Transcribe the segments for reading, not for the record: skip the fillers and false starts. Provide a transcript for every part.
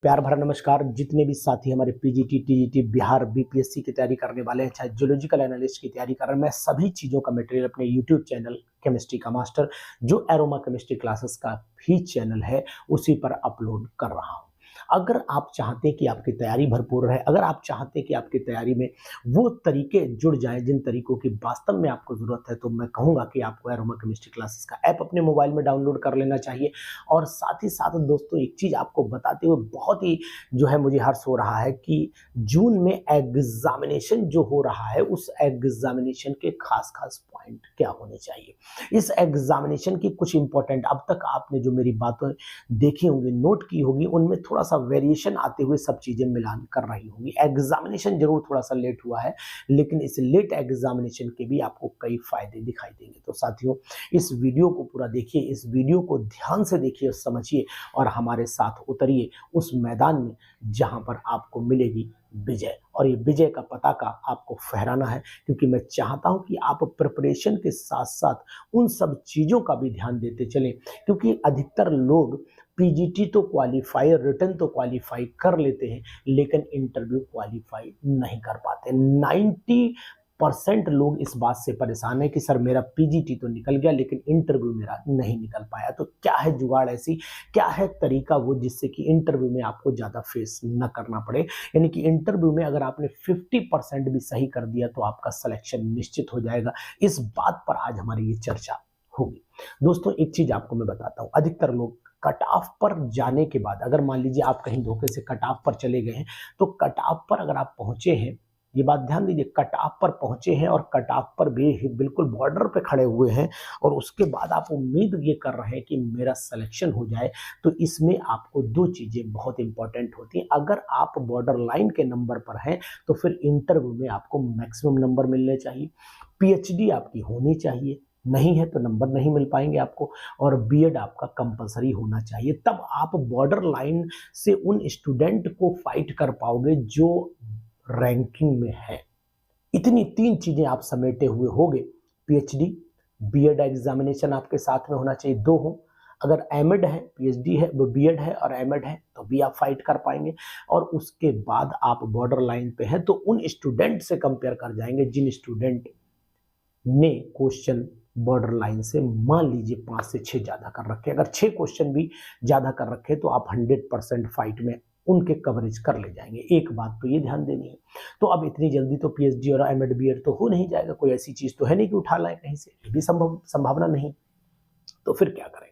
प्यार भरा नमस्कार। जितने भी साथी हमारे पीजीटी, टीजीटी, बिहार बीपीएससी की तैयारी करने वाले हैं, चाहे जियोलॉजिकल एनालिस्ट की तैयारी कर रहे हैं, मैं सभी चीज़ों का मटेरियल अपने यूट्यूब चैनल केमिस्ट्री का मास्टर, जो एरोमा केमिस्ट्री क्लासेस का भी चैनल है, उसी पर अपलोड कर रहा हूँ। अगर आप चाहते हैं कि आपकी तैयारी भरपूर रहे, अगर आप चाहते हैं कि आपकी तैयारी में वो तरीके जुड़ जाएं जिन तरीकों की वास्तव में आपको ज़रूरत है, तो मैं कहूँगा कि आपको एरोमा केमिस्ट्री क्लासेस का ऐप अपने मोबाइल में डाउनलोड कर लेना चाहिए। और साथ ही साथ दोस्तों, एक चीज़ आपको बताते हुए बहुत ही जो है मुझे हर्ष हो रहा है कि जून में एग्जामिनेशन जो हो रहा है, उस एग्जामिनेशन के खास खास पॉइंट क्या होने चाहिए। इस एग्जामिनेशन की कुछ इंपॉर्टेंट, अब तक आपने जो मेरी बातें देखी होंगी, नोट की होगी, उनमें थोड़ा सा वेरिएशन आते हुए सब चीजें मिलान कर रही होंगी। एग्जामिनेशन जरूर थोड़ा सा लेट हुआ है, लेकिन इस लेट एग्जामिनेशन के भी आपको कई फायदे दिखाई देंगे। तो साथियों, इस वीडियो को पूरा देखिए, इस वीडियो को ध्यान से देखिए और समझिए, और हमारे साथ उतरिए उस मैदान में जहां पर आपको मिलेगी विजय। और ये विजय का पताका आपको फहराना है, क्योंकि मैं चाहता हूं कि आप प्रिपरेशन के साथ साथ उन सब चीजों का भी ध्यान देते चलें, क्योंकि अधिकतर लोग पीजीटी तो क्वालिफाई, रिटन तो क्वालिफाई कर लेते हैं, लेकिन इंटरव्यू क्वालिफाई नहीं कर पाते। 90% लोग इस बात से परेशान है कि सर मेरा पीजीटी तो निकल गया, लेकिन इंटरव्यू मेरा नहीं निकल पाया। तो क्या है जुगाड़, ऐसी क्या है तरीका वो, जिससे कि इंटरव्यू में आपको ज्यादा फेस न करना पड़े। यानी कि इंटरव्यू में अगर आपने 50% भी सही कर दिया तो आपका सिलेक्शन निश्चित हो जाएगा। इस बात पर आज हमारी ये चर्चा होगी। दोस्तों, एक चीज आपको मैं बताता हूं, अधिकतर लोग कट ऑफ पर जाने के बाद, अगर मान लीजिए आप कहीं धोखे से कट ऑफ पर चले गए हैं, तो कट ऑफ पर अगर आप पहुंचे हैं, ये बात ध्यान दीजिए, कट ऑफ पर पहुंचे हैं और कट ऑफ पर भी बिल्कुल बॉर्डर पे खड़े हुए हैं, और उसके बाद आप उम्मीद ये कर रहे हैं कि मेरा सिलेक्शन हो जाए, तो इसमें आपको दो चीजें बहुत इंपॉर्टेंट होती हैं। अगर आप बॉर्डर लाइन के नंबर पर हैं, तो फिर इंटरव्यू में आपको मैक्सिमम नंबर मिलने चाहिए, पीएचडी आपकी होनी चाहिए, नहीं है तो नंबर नहीं मिल पाएंगे आपको, और बीएड आपका कंपलसरी होना चाहिए। तब आप बॉर्डर लाइन से उन स्टूडेंट को फाइट कर पाओगे जो रैंकिंग में है। इतनी तीन चीजें आप समेटे हुए होगे, पीएचडी, बीएड एग्जामिनेशन आपके साथ में होना चाहिए, दो हो। अगर एमएड है, पीएचडी है, वो बीएड है और एमएड है, तो भी आप फाइट कर पाएंगे। और उसके बाद आप बॉर्डर लाइन पे हैं, तो उन स्टूडेंट से कंपेयर कर जाएंगे जिन स्टूडेंट ने क्वेश्चन बॉर्डर लाइन से मान लीजिए 5 से 6 ज्यादा कर रखे। अगर 6 क्वेश्चन भी ज्यादा कर रखे तो आप 100% फाइट में उनके कवरेज कर ले जाएंगे। एक बात तो ये ध्यान देनी है। तो अब इतनी जल्दी तो पीएचडी और एमएड बीएड तो हो नहीं जाएगा, कोई ऐसी चीज तो है नहीं कि उठा लाए कहीं से, ये भी संभावना नहीं। तो फिर क्या करें?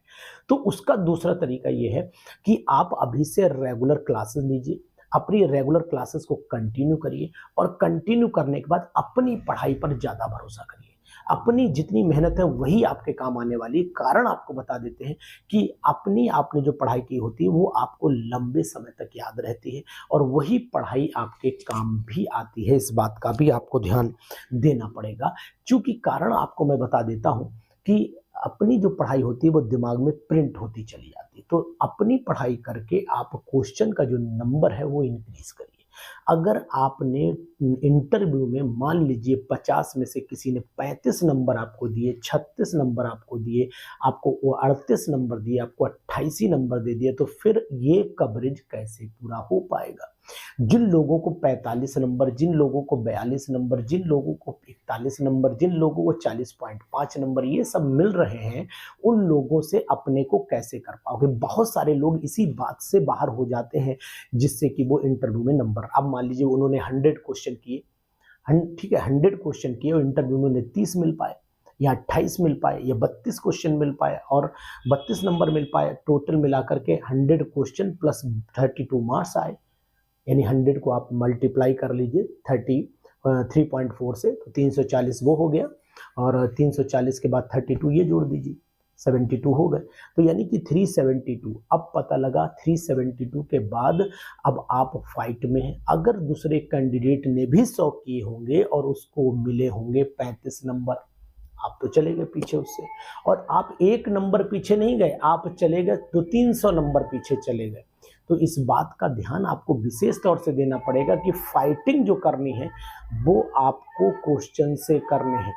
तो उसका दूसरा तरीका ये है कि आप अभी से रेगुलर क्लासेस लीजिए, अपनी रेगुलर क्लासेस को कंटिन्यू करिए, और कंटिन्यू करने के बाद अपनी पढ़ाई पर ज्यादा भरोसा करिए। अपनी जितनी मेहनत है वही आपके काम आने वाली है। कारण आपको बता देते हैं कि अपनी आपने जो पढ़ाई की होती है वो आपको लंबे समय तक याद रहती है, और वही पढ़ाई आपके काम भी आती है। इस बात का भी आपको ध्यान देना पड़ेगा, क्योंकि कारण आपको मैं बता देता हूं कि अपनी जो पढ़ाई होती है वो दिमाग में प्रिंट होती चली जाती है। तो अपनी पढ़ाई करके आप क्वेश्चन का जो नंबर है वो इंक्रीज करिए। अगर आपने इंटरव्यू में मान लीजिए 50 में से किसी ने 35 नंबर आपको दिए, 36 नंबर आपको दिए, आपको वो 38 नंबर दिए, आपको 28 नंबर दे दिया, तो फिर ये कवरेज कैसे पूरा हो पाएगा? जिन लोगों को 45 नंबर, जिन लोगों को 42 नंबर, जिन लोगों को 41 नंबर, जिन लोगों को 40.5 नंबर ये सब मिल रहे हैं, उन लोगों से अपने को कैसे कर पाओगे? बहुत सारे लोग इसी बात से बाहर हो जाते हैं, जिससे कि वो इंटरव्यू में नंबर, अब मान लीजिए उन्होंने 100 क्वेश्चन किए, ठीक है, 100 क्वेश्चन किए और इंटरव्यू में उन्हें 30 मिल पाए, या 28 मिल पाए, या 32 क्वेश्चन मिल पाए और 32 नंबर मिल पाए, टोटल मिलाकर के 100 क्वेश्चन प्लस 32 मार्क्स आए। यानी 100 को आप मल्टीप्लाई कर लीजिए 3.4 से, तो 340 वो हो गया, और 340 के बाद 32 ये जोड़ दीजिए, 72 हो गए। तो यानी कि 372। अब पता लगा 372 के बाद अब आप फाइट में हैं। अगर दूसरे कैंडिडेट ने भी 100 किए होंगे और उसको मिले होंगे 35 नंबर, आप तो चले गए पीछे उससे, और आप एक नंबर पीछे नहीं गए, आप चले गए तो 300 नंबर पीछे चले गए। तो इस बात का ध्यान आपको विशेष तौर से देना पड़ेगा कि फाइटिंग जो करनी है वो आपको क्वेश्चन से करने हैं।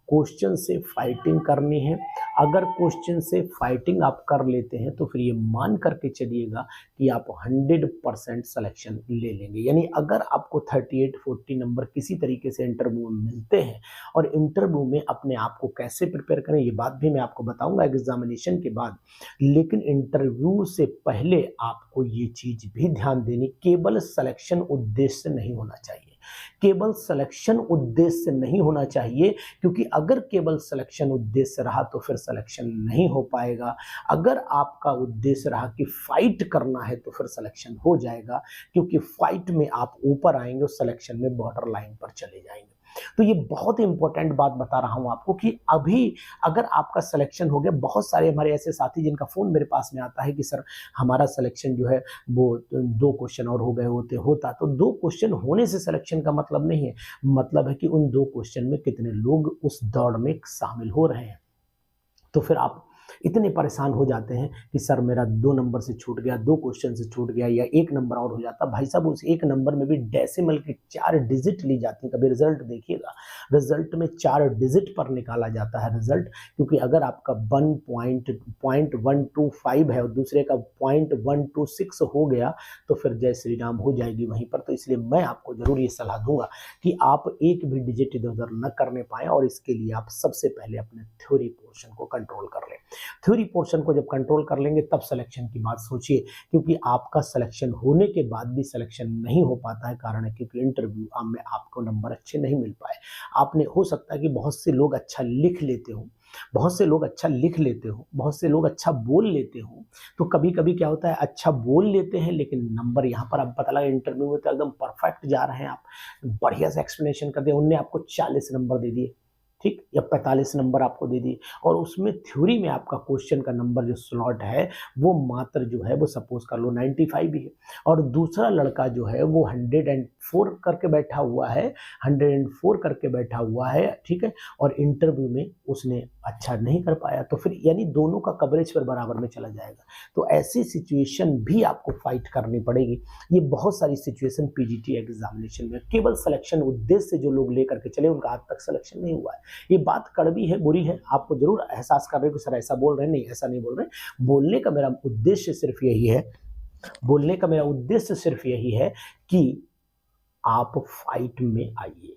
क्वेश्चन से फाइटिंग करनी है। अगर क्वेश्चन से फाइटिंग आप कर लेते हैं तो फिर ये मान करके चलिएगा कि आप 100% सिलेक्शन ले लेंगे। यानी अगर आपको 38-40 नंबर किसी तरीके से इंटरव्यू में मिलते हैं, और इंटरव्यू में अपने आप को कैसे प्रिपेयर करें ये बात भी मैं आपको बताऊंगा एग्जामिनेशन के बाद, लेकिन इंटरव्यू से पहले आपको ये चीज भी ध्यान देनी, केवल सिलेक्शन उद्देश्य नहीं होना चाहिए। केवल सिलेक्शन उद्देश्य नहीं होना चाहिए, क्योंकि अगर केवल सिलेक्शन उद्देश्य रहा तो फिर सिलेक्शन नहीं हो पाएगा। अगर आपका उद्देश्य रहा कि फाइट करना है तो फिर सिलेक्शन हो जाएगा, क्योंकि फाइट में आप ऊपर आएंगे और सिलेक्शन में बॉर्डर लाइन पर चले जाएंगे। तो ये बहुत इंपॉर्टेंट बात बता रहा हूं आपको कि अभी अगर आपका सिलेक्शन हो गया, बहुत सारे हमारे ऐसे साथी जिनका फोन मेरे पास में आता है कि सर हमारा सिलेक्शन जो है वो 2 क्वेश्चन और हो गए होता, तो 2 क्वेश्चन होने से सिलेक्शन का मतलब नहीं है। मतलब है कि उन 2 क्वेश्चन में कितने लोग उस दौड़ में शामिल हो रहे हैं। तो फिर आप इतने परेशान हो जाते हैं कि सर मेरा 2 नंबर से छूट गया, 2 क्वेश्चन से छूट गया, या 1 नंबर और हो जाता। भाई साहब उस 1 नंबर में भी डेसिमल की 4 डिजिट ली जाती है। कभी रिजल्ट देखिएगा, रिजल्ट में 4 डिजिट पर निकाला जाता है रिजल्ट, क्योंकि अगर आपका 1.125 है और दूसरे का 0.126 हो गया तो फिर जय श्री राम हो जाएगी वहीं पर। तो इसलिए मैं आपको जरूर ये सलाह दूंगा कि आप एक भी डिजिट इधर उधर न करने पाए, और इसके लिए आप सबसे पहले अपने थ्योरी पोर्शन को कंट्रोल कर लें। थ्योरी पोर्शन को जब कंट्रोल कर लेंगे तब सिलेक्शन की बात सोचिए, क्योंकि आपका सिलेक्शन होने के बाद भी सिलेक्शन नहीं हो पाता है। कारण है क्योंकि इंटरव्यू में आपको नंबर अच्छे नहीं मिल पाए। आपने, हो सकता है कि बहुत से लोग अच्छा लिख लेते हो, बहुत से लोग अच्छा लिख लेते हो, बहुत से लोग अच्छा बोल लेते हो। तो कभी कभी क्या होता है, अच्छा बोल लेते हैं लेकिन नंबर यहाँ पर अब पता लगा इंटरव्यू में तो एकदम परफेक्ट जा रहे हैं, आप बढ़िया से एक्सप्लेनेशन कर दिया, उनने आपको 40 नंबर दे दिए, ठीक, या 45 नंबर आपको दे दिए, और उसमें थ्योरी में आपका क्वेश्चन का नंबर जो स्लॉट है वो मात्र जो है वो सपोज कर लो 95 ही है, और दूसरा लड़का जो है वो 104 करके बैठा हुआ है, 104 करके बैठा हुआ है, ठीक है, और इंटरव्यू में उसने अच्छा नहीं कर पाया, तो फिर यानी दोनों का कवरेज पर बराबर में चला जाएगा। तो ऐसी सिचुएशन भी आपको फाइट करनी पड़ेगी। ये बहुत सारी सिचुएशन पीजीटी एग्जामिनेशन में केवल सिलेक्शन उद्देश्य से जो लोग लेकर के चले उनका आज तक सिलेक्शन नहीं हुआ है। ये बात कड़वी है, बुरी है, आपको जरूर एहसास कर रहे हो कि सर ऐसा बोल रहे हैं, नहीं ऐसा नहीं बोल रहे। बोलने का मेरा उद्देश्य सिर्फ यही है, बोलने का मेरा उद्देश्य सिर्फ यही है कि आप फाइट में आइए,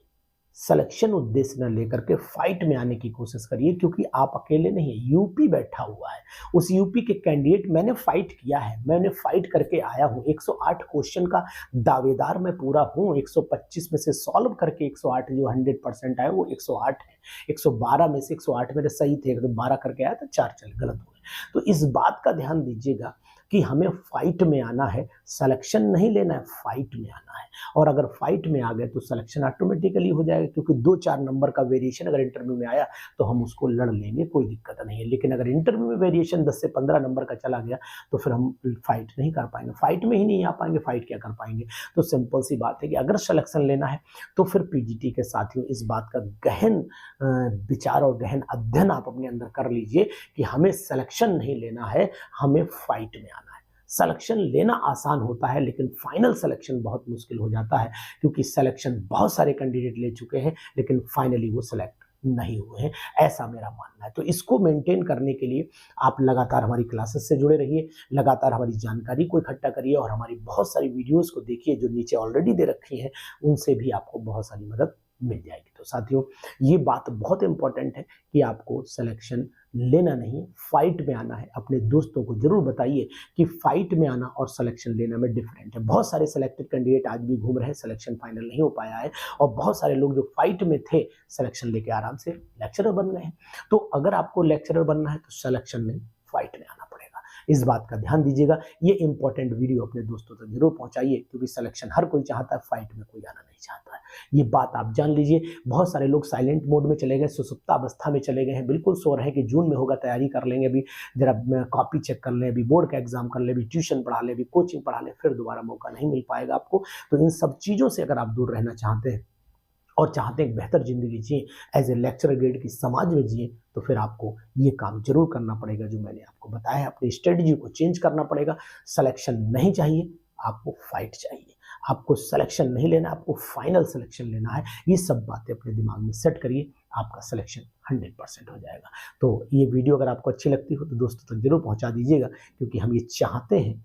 सिलेक्शन उद्देश्य न लेकर के फाइट में आने की कोशिश करिए, क्योंकि आप अकेले नहीं है, यूपी बैठा हुआ है, उस यूपी के कैंडिडेट, मैंने फाइट किया है, मैंने फाइट करके आया हूं, 108 क्वेश्चन का दावेदार मैं पूरा हूं, 125 में से सॉल्व करके 108 जो 100% आए वो 108 है, 112 में से 108 मेरे सही थे, एकदम 12 करके आया था, 4 चले गलत हो गए। तो इस बात का ध्यान दीजिएगा कि हमें फाइट में आना है, सिलेक्शन नहीं लेना है, फाइट में आना है। और अगर फाइट में आ गए तो सिलेक्शन ऑटोमेटिकली हो जाएगा, क्योंकि 2-4 नंबर का वेरिएशन अगर इंटरव्यू में आया तो हम उसको लड़ लेंगे, कोई दिक्कत नहीं है। लेकिन अगर इंटरव्यू में वेरिएशन 10 से 15 नंबर का चला गया तो फिर हम फाइट नहीं कर पाएंगे, फाइट में ही नहीं आ पाएंगे, फाइट क्या कर पाएंगे। तो सिंपल सी बात है कि अगर सिलेक्शन लेना है तो फिर पीजीटी के साथियों इस बात का गहन विचार और गहन अध्ययन आप अपने अंदर कर लीजिए कि हमें सिलेक्शन नहीं लेना है, हमें फाइट में आना है। सिलेक्शन लेना आसान होता है लेकिन फाइनल सिलेक्शन बहुत मुश्किल हो जाता है, क्योंकि सिलेक्शन बहुत सारे कैंडिडेट ले चुके हैं लेकिन फाइनली वो सिलेक्ट नहीं हुए हैं, ऐसा मेरा मानना है। तो इसको मेंटेन करने के लिए आप लगातार हमारी क्लासेस से जुड़े रहिए, लगातार हमारी जानकारी को इकट्ठा करिए, और हमारी बहुत सारी वीडियोस को देखिए जो नीचे ऑलरेडी दे रखी हैं, उनसे भी आपको बहुत सारी मदद मिल जाएगी। तो साथियों ये बात बहुत इंपॉर्टेंट है कि आपको सिलेक्शन लेना नहीं, फाइट में आना है। अपने दोस्तों को जरूर बताइए कि फाइट में आना और सिलेक्शन लेना में डिफरेंट है। बहुत सारे सिलेक्टेड कैंडिडेट आज भी घूम रहे हैं, सिलेक्शन फाइनल नहीं हो पाया है, और बहुत सारे लोग जो फाइट में थे सिलेक्शन लेके आराम से लेक्चरर बन गए हैं। तो अगर आपको लेक्चरर बनना है तो सिलेक्शन नहीं, फाइट में आना पड़ेगा। इस बात का ध्यान दीजिएगा। ये इंपॉर्टेंट वीडियो अपने दोस्तों तक जरूर पहुंचाइए, क्योंकि सिलेक्शन हर कोई चाहता है, फाइट में कोई आना नहीं चाहता है। ये बात आप जान लीजिए। बहुत सारे लोग साइलेंट मोड में चले गए, सुसुप्तावस्था में चले गए हैं, बिल्कुल सो रहे हैं कि जून में होगा, तैयारी कर लेंगे, अभी जरा कॉपी चेक कर लें, अभी बोर्ड का एग्जाम कर लें, अभी ट्यूशन पढ़ा लें, अभी कोचिंग पढ़ा लें, फिर दोबारा मौका नहीं मिल पाएगा आपको। तो इन सब चीज़ों से अगर आप दूर रहना चाहते हैं और चाहते हैं एक बेहतर जिंदगी जिए, एज ए लेक्चरर ग्रेड की समाज में जिए, तो फिर आपको ये काम जरूर करना पड़ेगा जो मैंने आपको बताया है। अपनी स्ट्रेटजी को चेंज करना पड़ेगा। सिलेक्शन नहीं चाहिए, आपको फाइट चाहिए। आपको सिलेक्शन नहीं लेना, आपको फाइनल सिलेक्शन लेना है। ये सब बातें अपने दिमाग में सेट करिए। आपका सिलेक्शन 100% हो जाएगा। तो ये वीडियो अगर आपको अच्छी लगती हो तो दोस्तों तक जरूर पहुंचा दीजिएगा, क्योंकि हम ये चाहते हैं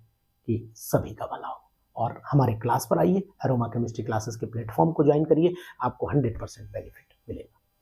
कि सभी का भला हो। और हमारे क्लास पर आइए, एरोमा केमिस्ट्री क्लासेस के प्लेटफॉर्म को ज्वाइन करिए, आपको 100% बेनिफिट मिलेगा।